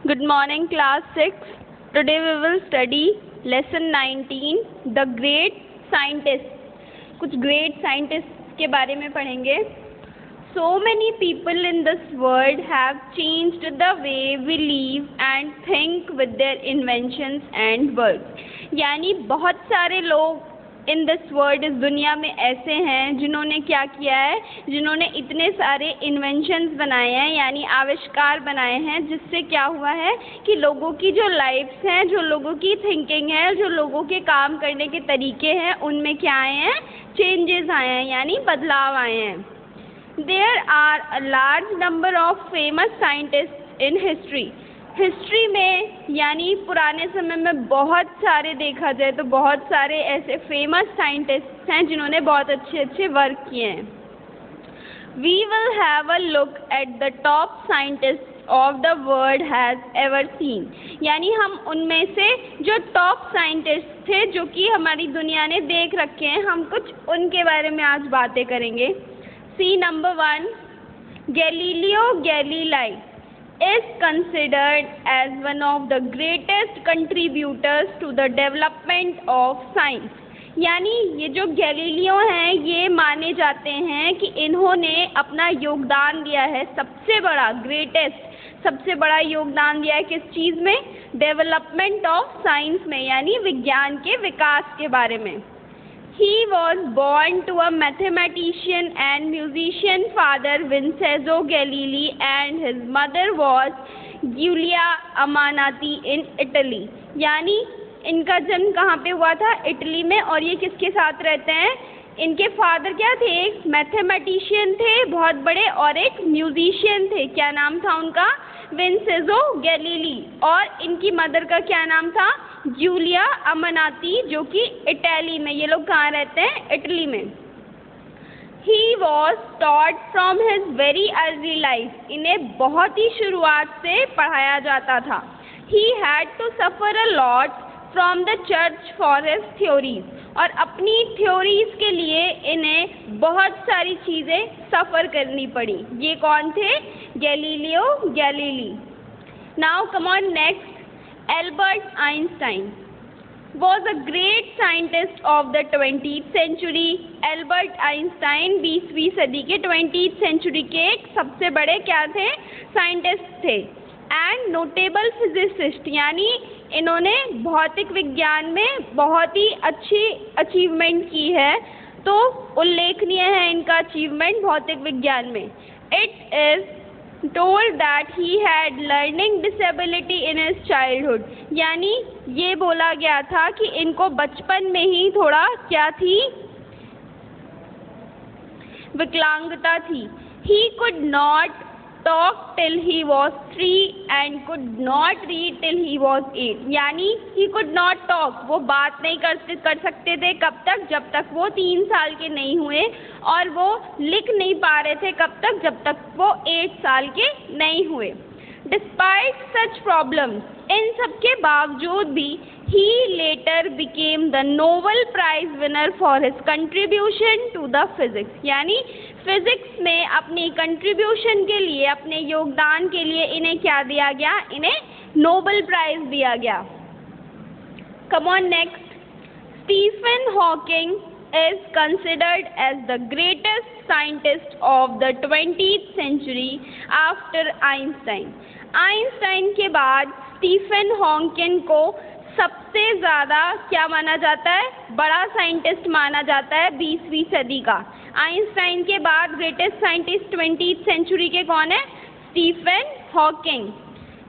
Good morning, class 6. Today we will study lesson 19, The Great Scientists. कुछ great scientists के बारे में पढ़ेंगे. So many people in this world have changed the way we live and think with their inventions and works. यानी बहुत सारे लोग in this world, इस दुनिया में ऐसे हैं जिन्होंने क्या किया है, जिन्होंने इतने सारे इन्वेंशंस बनाए हैं, यानी आविष्कार बनाए हैं, जिससे क्या हुआ है कि लोगों की जो लाइफ्स हैं, जो लोगों की थिंकिंग है, जो लोगों के काम करने के तरीके हैं, उनमें क्या आए हैं, चेंजेस आए हैं, यानी बदलाव आए हैं. There are a large number of famous scientist in history में, यानी पुराने समय में बहुत सारे, देखा जाए तो बहुत सारे ऐसे फेमस साइंटिस्ट हैं जिन्होंने बहुत अच्छे वर्क किए हैं. We will have a look at the top scientist of the world has ever seen. यानी हम उनमें से जो टॉप साइंटिस्ट थे, जो कि हमारी दुनिया ने देख रखे हैं, हम कुछ उनके बारे में आज बातें करेंगे. See number 1, Galileo Galilei is considered as one of the greatest contributors to the development of science. यानी ये जो गैलीलियो हैं, ये माने जाते हैं कि इन्होंने अपना योगदान दिया है, सबसे बड़ा, ग्रेटेस्ट, सबसे बड़ा योगदान दिया है किस चीज़ में, डेवलपमेंट ऑफ साइंस में, यानी विज्ञान के विकास के बारे में. He was born to a mathematician and musician father Vincenzo Galilei and his mother was Giulia Amanati in Italy. यानी इनका जन्म कहाँ पे हुआ था, इटली में. और ये किसके साथ रहते हैं, इनके फादर क्या थे, एक मैथमेटिशियन थे बहुत बड़े, और एक म्यूजिशियन थे. क्या नाम था उनका, विंसेंजो गैलीली. और इनकी मदर का क्या नाम था, जूलिया अमनाती, जो कि इटली में. ये लोग कहाँ रहते हैं, इटली में. He was taught from his very early life. इन्हें बहुत ही शुरुआत से पढ़ाया जाता था. He had to suffer a lot from the church for his theories. और अपनी थ्योरीज के लिए इन्हें बहुत सारी चीज़ें सफ़र करनी पड़ी. ये कौन थे, Galileo Galilei. Now come on next. Albert Einstein was a great scientist of the 20th century. Albert Einstein 20वीं सदी के 20th century के एक सबसे बड़े क्या थे, साइंटिस्ट थे. एंड नोटेबल फिजिसिस्ट, यानी इन्होंने भौतिक विज्ञान में बहुत ही अच्छी अचीवमेंट की है, तो उल्लेखनीय है इनका अचीवमेंट भौतिक विज्ञान में. It is told that he had learning disability in his childhood. यानी ये बोला गया था कि इनको बचपन में ही थोड़ा क्या थी, विकलांगता थी. He could not talk till he was 3 and could not read till he was 8. यानी he could not talk, वो बात नहीं कर सकते थे कब तक, जब तक वो 3 साल के नहीं हुए, और वो लिख नहीं पा रहे थे कब तक, जब तक वो 8 साल के नहीं हुए. Despite such problems, इन सब के बावजूद भी he later became the Nobel Prize winner for his contribution to the physics. यानी फिजिक्स में अपनी कंट्रीब्यूशन के लिए, अपने योगदान के लिए इन्हें क्या दिया गया, इन्हें नोबेल प्राइज दिया गया. Come on next. Stephen Hawking is considered as the greatest scientist of the 20th century after Einstein. Einstein के बाद स्टीफन हॉकिंग को सबसे ज़्यादा क्या माना जाता है, बड़ा साइंटिस्ट माना जाता है 20वीं सदी का. आइंस्टाइन के बाद ग्रेटेस्ट साइंटिस्ट 20th सेंचुरी के कौन है, Stephen Hawking.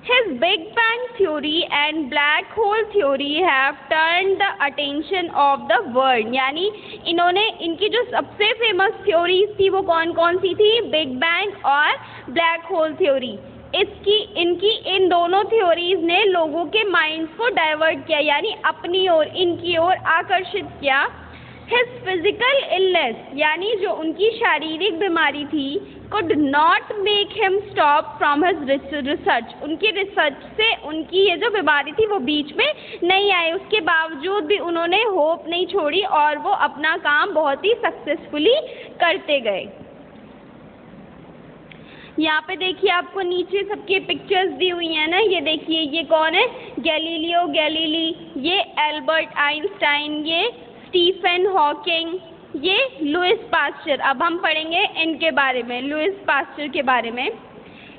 His Big Bang theory and black hole theory have turned the attention of the world. यानी इन्होंने, इनकी जो सबसे फेमस थ्योरीज थी वो कौन कौन सी थी, बिग बैंग और ब्लैक होल थ्योरी. इनकी इन दोनों थ्योरीज ने लोगों के माइंड्स को डाइवर्ट किया, यानी अपनी ओर, इनकी ओर आकर्षित किया. His physical illness, यानी जो उनकी शारीरिक बीमारी थी, could not make him stop from his research. उनकी रिसर्च से उनकी ये जो बीमारी थी वो बीच में नहीं आई, उसके बावजूद भी उन्होंने होप नहीं छोड़ी और वो अपना काम बहुत ही सक्सेसफुली करते गए. यहाँ पे देखिए आपको नीचे सबके पिक्चर्स दी हुई हैं ना, ये देखिए ये कौन है, गैलीलियो गैलीली, ये एल्बर्ट आइंस्टाइन, ये स्टीफन हॉकिंग, ये लुइस पास्चर। अब हम पढ़ेंगे इनके बारे में, लुइस पास्चर के बारे में।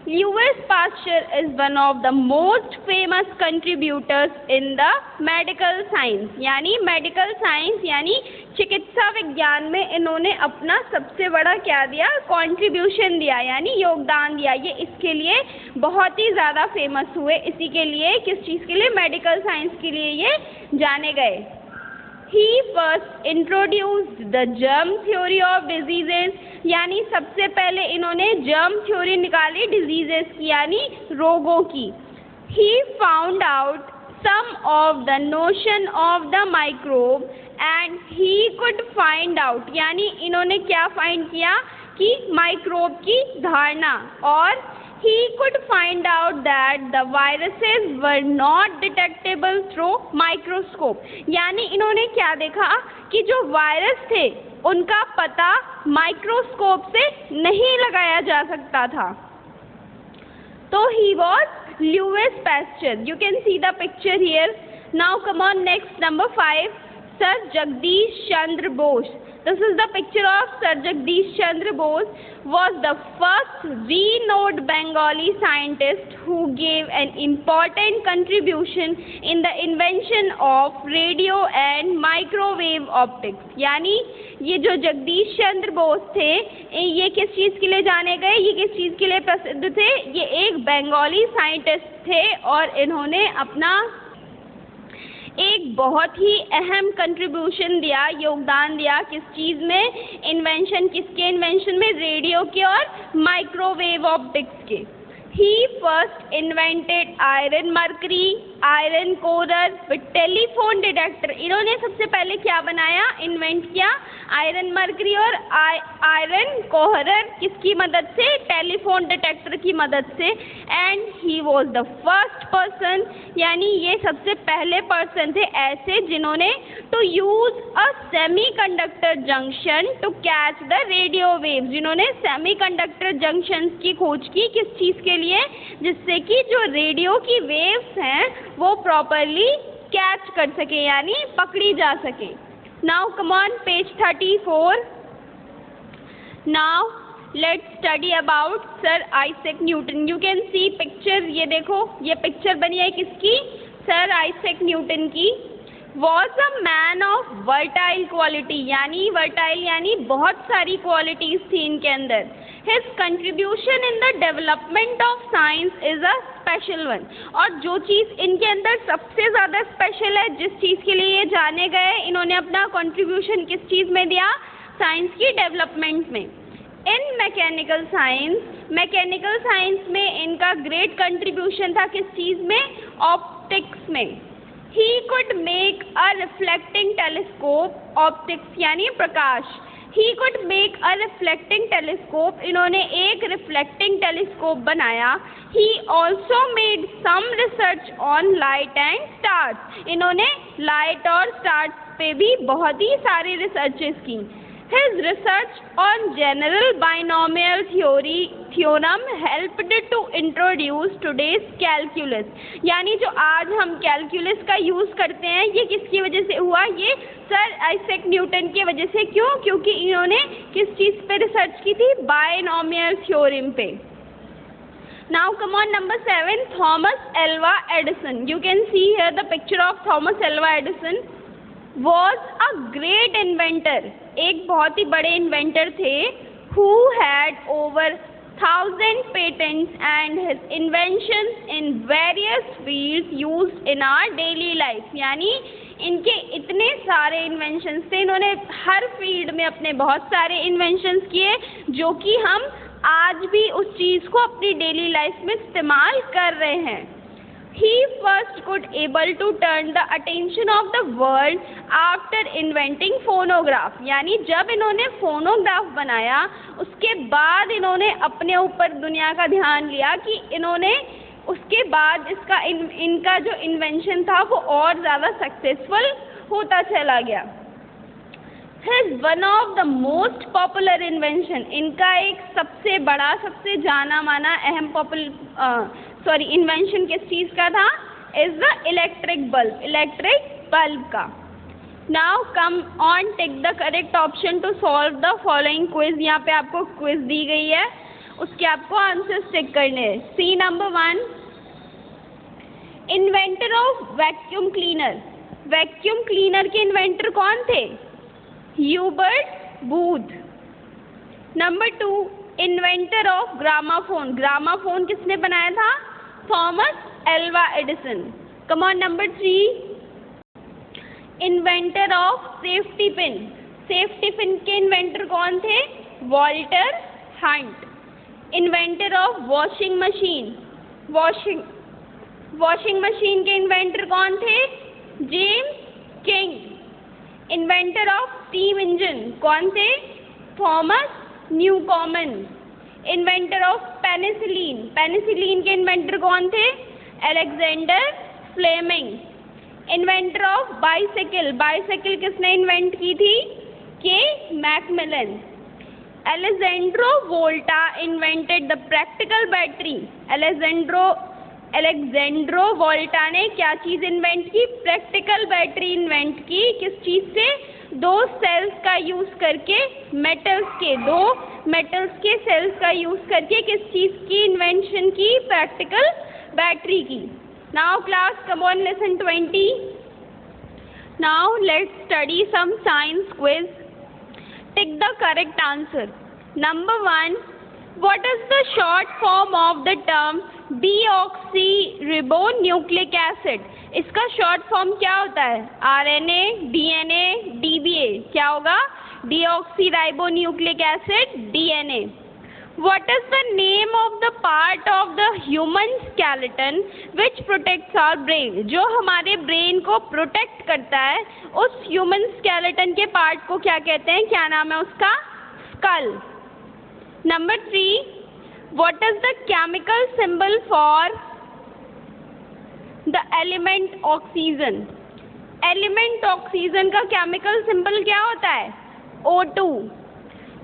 Louis Pasteur is one of the most famous contributors in the medical science, यानी मेडिकल साइंस यानी चिकित्सा विज्ञान में इन्होंने अपना सबसे बड़ा क्या दिया, कंट्रीब्यूशन दिया यानी योगदान दिया। ये इसके लिए बहुत ही ज़्यादा फेमस हुए, इसी के लिए, किस चीज़ के लिए, मेडिकल साइंस के लिए ये जाने गए। He first introduced the germ theory of diseases, यानी सबसे पहले इन्होंने जर्म थ्योरी निकाली डिजीजेस की यानी रोगों की। He found out some of the notion of the microbe and he could find out, यानी इन्होंने क्या फाइंड किया कि माइक्रोब की धारणा, और he could find out that the viruses were not detectable through microscope, यानी इन्होंने क्या देखा कि जो वायरस थे उनका पता माइक्रोस्कोप से नहीं लगाया जा सकता था। तो he was Louis Pasteur. You can see the picture here. Now come on, next number 5, Sir Jagdish Chandra Bose. This is the picture of Sir Jagdish Chandra Bose, was the first renowned Bengali scientist who gave an important contribution in the invention of radio and microwave optics. यानी ये जो जगदीश चंद्र बोस थे, ये किस चीज़ के लिए जाने गए, ये किस चीज़ के लिए प्रसिद्ध थे, ये एक बंगाली साइंटिस्ट थे और इन्होंने अपना एक बहुत ही अहम कंट्रीब्यूशन दिया, योगदान दिया, किस चीज़ में, इन्वेंशन, किसके इन्वेंशन में, रेडियो के और माइक्रोवेव ऑप्टिक्स के। He first invented iron mercury, iron corer with telephone detector. इन्होंने सबसे पहले क्या बनाया, इन्वेंट किया, आयरन मर्करी और आयरन कोहरर, किसकी मदद से, टेलीफोन डिटेक्टर की मदद से। And he was the first person, यानी ये सबसे पहले पर्सन थे ऐसे जिन्होंने to use a semiconductor junction to catch the radio waves, जिन्होंने सेमीकंडक्टर जंक्शन की खोज की, किस चीज़ के लिए, जिससे कि जो रेडियो की वेव्स हैं वो प्रॉपरली कैच कर सके यानी पकड़ी जा सके। Now come on page 34। Now let's study about sir Isaac Newton. You can see picture, ये देखो ये पिक्चर बनी है किसकी, सर आइजैक न्यूटन की। Was a man of versatile quality, यानी वर्टाइल यानी बहुत सारी क्वालिटीज थी इनके अंदर। His contribution in the development of science is a special one, और जो चीज़ इनके अंदर सबसे ज़्यादा स्पेशल है, जिस चीज़ के लिए ये जाने गए, इन्होंने अपना कंट्रीब्यूशन किस चीज़ में दिया, साइंस की डेवलपमेंट में। इन मैकेनिकल साइंस, मैकेनिकल साइंस में इनका ग्रेट कंट्रीब्यूशन था किस चीज़ में, ऑप्टिक्स में। He could make a reflecting telescope, optics यानी प्रकाश। He could make a reflecting telescope, इन्होंने एक reflecting telescope बनाया। He also made some research on light and stars, इन्होंने light और stars पे भी बहुत ही सारी researches की। His research on general binomial theorem helped to introduce today's calculus, यानी जो आज हम कैलकुलस का यूज़ करते हैं, ये किसकी वजह से हुआ, ये सर आइजैक न्यूटन की वजह से। क्यों, क्योंकि इन्होंने किस चीज़ पे रिसर्च की थी, बायनॉमियल थ्योरम पे। Now come on number 7, Thomas Alva Edison. You can see here the picture of Thomas Alva Edison. Was a great inventor, एक बहुत ही बड़े इन्वेंटर थे, who had over 1000 patents and his inventions in various fields used in our daily life, यानी इनके इतने सारे inventions थे, इन्होंने हर फील्ड में अपने बहुत सारे इन्वेंशंस किए जो कि हम आज भी उस चीज़ को अपनी डेली लाइफ में इस्तेमाल कर रहे हैं। He first could able to turn the attention of the world after inventing phonograph, यानी जब इन्होंने फोनोग्राफ बनाया उसके बाद इन्होंने अपने ऊपर दुनिया का ध्यान लिया कि इन्होंने उसके बाद इनका जो इन्वेंशन था वो और ज़्यादा सक्सेसफुल होता चला गया। His one of the most popular invention, इनका एक सबसे बड़ा, सबसे जाना माना अहम इन्वेंशन किस चीज़ का था? इज द इलेक्ट्रिक बल्ब का. Now come on, take the correct option to solve the following quiz. यहाँ पे आपको क्विज दी गई है, उसके आपको आंसर्स चेक करने हैं. See number 1, inventor of vacuum cleaner. Vacuum cleaner के इन्वेंटर कौन थे? Hubert Booth. Number 2, inventor of gramophone. Gramophone किसने बनाया था? Thomas Alva Edison. Come on. Number 3, inventor of safety pin. Safety pin के इन्वेंटर कौन थे? Walter Hunt. Inventor of washing machine. Washing machine के इन्वेंटर कौन थे? James King. Inventor of steam engine कौन थे? Thomas Newcomen. Inventor of penicillin. Penicillin के inventor कौन थे? Alexander Fleming. Inventor of bicycle. Bicycle किसने इन्वेंट की थी? K Macmillan. Alessandro Volta invented the practical battery. Alessandro Volta ने क्या चीज़ इन्वेंट की? प्रैक्टिकल बैटरी इन्वेंट की. किस चीज़ से? 2 सेल्स का यूज़ करके, दो मेटल्स के सेल्स का यूज़ करके किस चीज़ की इन्वेंशन की? प्रैक्टिकल बैटरी की. Now class, come on, lesson 20. Now let's study some science quiz. Take the correct answer. Number 1, what is the short form of the term deoxyribonucleic acid? इसका short form क्या होता है? RNA, DNA, DBA. क्या होगा? deoxyribonucleic acid, DNA. What is the name of the part of the human skeleton which protects our brain? जो हमारे brain को protect करता है, उस ह्यूमन स्केलेटन के पार्ट को क्या कहते हैं? क्या नाम है उसका? School. Number 3, what is the chemical symbol for the element oxygen? Element oxygen का केमिकल सिंबल क्या होता है? O2.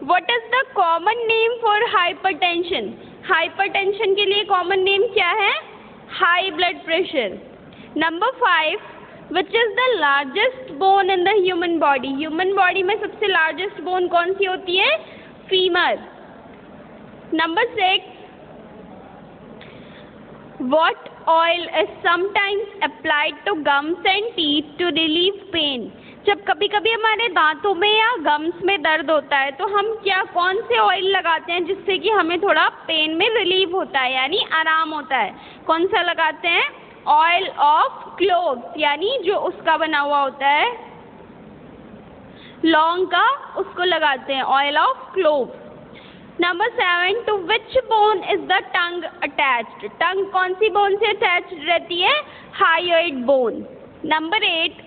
What is the common name for hypertension? Hypertension के लिए कॉमन नेम क्या है? High blood pressure. Number 5, which is the largest bone in the human body? Human body में सबसे लार्जेस्ट बोन कौन सी होती है? Femur. Number 6, what oil is sometimes applied to gums and teeth to relieve pain? जब कभी कभी हमारे दांतों में या गम्स में दर्द होता है तो हम कौन से ऑयल लगाते हैं जिससे कि हमें थोड़ा पेन में रिलीव होता है, यानी आराम होता है? कौन सा लगाते हैं? ऑयल ऑफ क्लोव्स, यानी जो उसका बना हुआ होता है लौंग का, उसको लगाते हैं, oil of cloves. Number 7, to which bone is the tongue attached? Tongue कौन सी बोन से अटैच्ड रहती है? Hyoid bone. Number 8,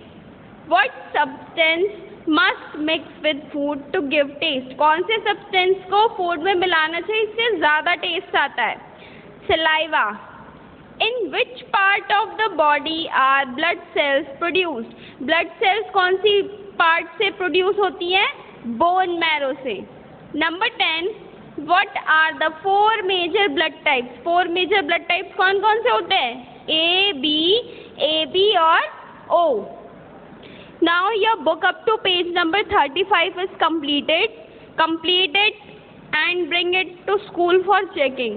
what substance must mix with food to give taste? कौन से सब्सटेंस को फूड में मिलाना चाहिए इससे ज़्यादा टेस्ट आता है? Saliva. In which part of the body are blood cells produced? Blood cells कौन सी पार्ट से प्रोड्यूस होती हैं? बोन मैरो से. Number 10, what are the 4 major blood types? 4 major blood types कौन कौन से होते हैं? AB और O. Now your book up to page number 35 is completed. Complete it and bring it to school for checking.